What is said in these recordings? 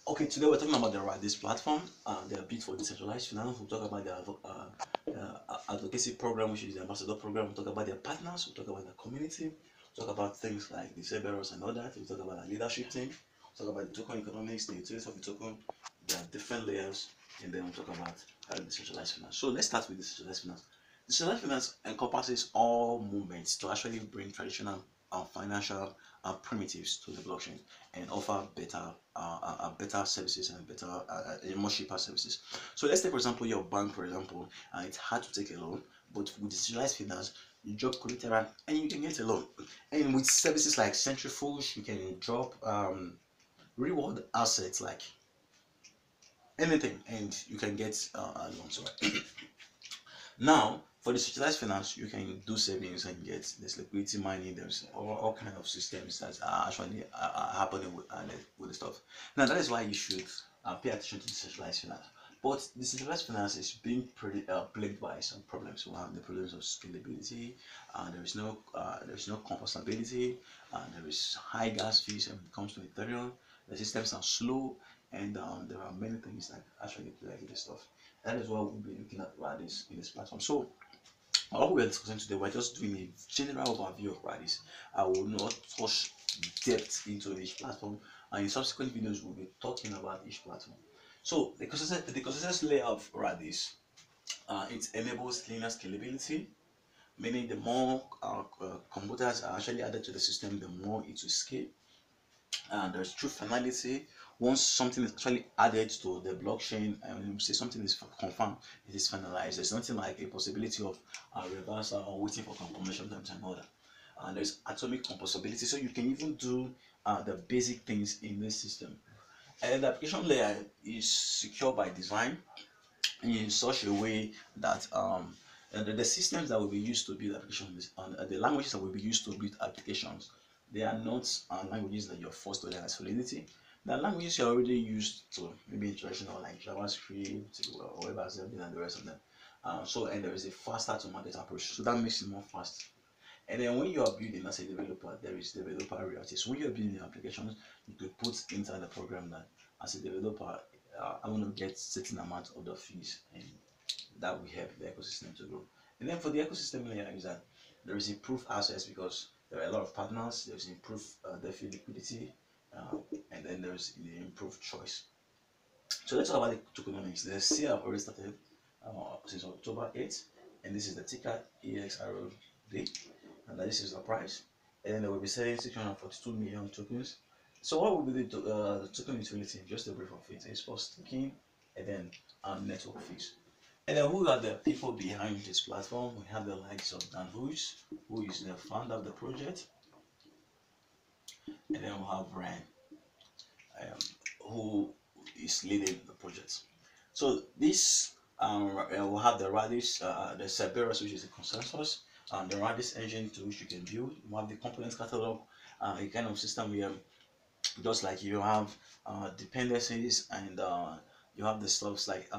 Okay, today we're talking about the Radix platform. They are built for decentralized finance. We'll talk about their advocacy program, which is the ambassador program. We'll talk about their partners. We'll talk about the community. We'll talk about things like the Cerberus and all that. We'll talk about the leadership team. We'll talk about the token economics, the utilities of the token, the different layers, and then we'll talk about decentralized finance. So let's start with decentralized finance. Decentralized finance encompasses all movements to actually bring traditional financial primitives to the blockchain and offer better services and more cheaper services. So let's take for example your bank, for example, it's hard to take a loan, but with decentralized finance, you drop collateral and you can get a loan. And with services like centrifuge, you can drop reward assets like anything, and you can get a loan. So now, for the socialized finance, you can do savings and get this liquidity mining. There's all kind of systems that are actually happening with the stuff. Now, that is why you should pay attention to decentralized finance. But decentralized finance is being plagued by some problems. We have the problems of scalability. There is no composability. There is high gas fees when it comes to Ethereum. The systems are slow, and there are many things that actually plague this stuff. That is what we'll be looking at Radix in this platform. So all we are discussing today, we're just doing a general overview of Radix. I will not touch depth into each platform, and in subsequent videos we'll be talking about each platform. So the consensus layer of Radix, it enables linear scalability, meaning the more computers are actually added to the system, the more it will scale. And there's true finality. Once something is actually added to the blockchain and you say something is confirmed, it is finalized. There's nothing like a possibility of reversal or waiting for confirmation times and all that. And there's atomic composability, so you can even do the basic things in this system. And the application layer is secure by design in such a way that the systems that will be used to build applications and the languages that will be used to build applications, they are not languages that you're forced to learn as Solidity. The languages you're already used to, maybe traditional like JavaScript or WebAssembly and the rest of them. And there is a faster to market approach, so that makes it more fast. And then when you are building as a developer, there is developer reality. So when you're building applications, you could put inside the program that as a developer, I want to get certain amount of the fees, and that will help the ecosystem to grow. And then for the ecosystem layer is that there is improved access because there are a lot of partners. There's improved DeFi liquidity, and then there's the improved choice. So let's talk about the tokenomics. The CA have already started since October 8th, and this is the ticker EXROD, and this is the price. And then they will be selling 642 million tokens. So what will be the token utility? Just a brief of it. It's for staking and then network fees. And then who are the people behind this platform? We have the likes of Dan Hughes, who is the founder of the project, and then we have Ryan, who is leading the project. So this will have the Radix, the Cerberus, which is a consensus, and the Radix engine to which you can build. You have the components catalog, a kind of system where just like you have dependencies and you have the stuffs like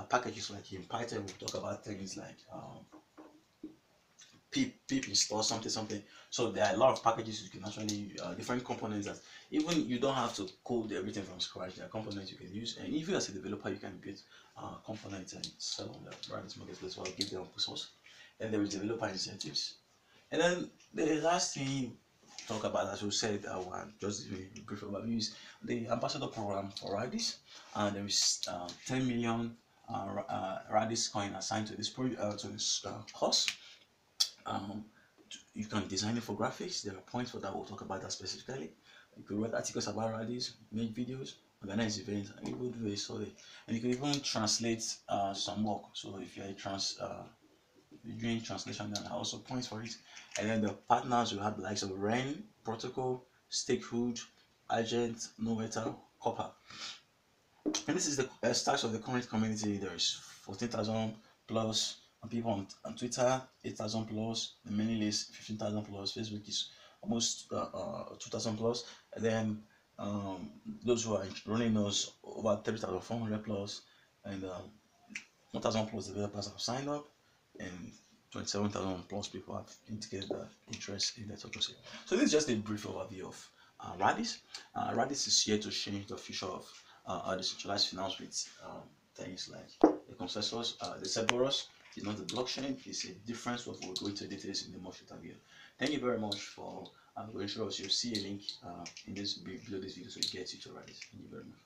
packages like in Python. We talk about things like pip install something. So there are a lot of packages you can actually different components that even you don't have to code everything from scratch. There are components you can use, and even as a developer you can build components and sell on the Radix marketplace or give them open source. And there is developer incentives. And then the last thing talk about, as we said, just a brief overview, is the ambassador program for Radix. And there is 10 million Radix coin assigned to this course. You can design infographics. There are points for that. We'll talk about that specifically. You could write articles about Radix, make videos, organize events, and even do a survey. And you can even translate some work. So if you're doing translation, then also points for it. And then the partners will have the likes of Ren, Protocol, Stakehood, Agent, Noeta, Copper. And this is the stats of the current community. There is 14,000 plus people on Twitter, 8,000 plus, the mailing list 15,000 plus, Facebook is almost 2,000 plus, and then those who are running those over 30,400 plus, and 1,000 plus developers have signed up, and 27,000 plus people have indicated their interest in the token. So this is just a brief overview of Radix. Radix is here to change the future of decentralized finance with things like the consensus. The Cerberus is not the blockchain, it's a difference what we'll go into details in the much later video. Thank you very much for going through us. You'll see a link in this below this video so you get it to Radix. Thank you very much.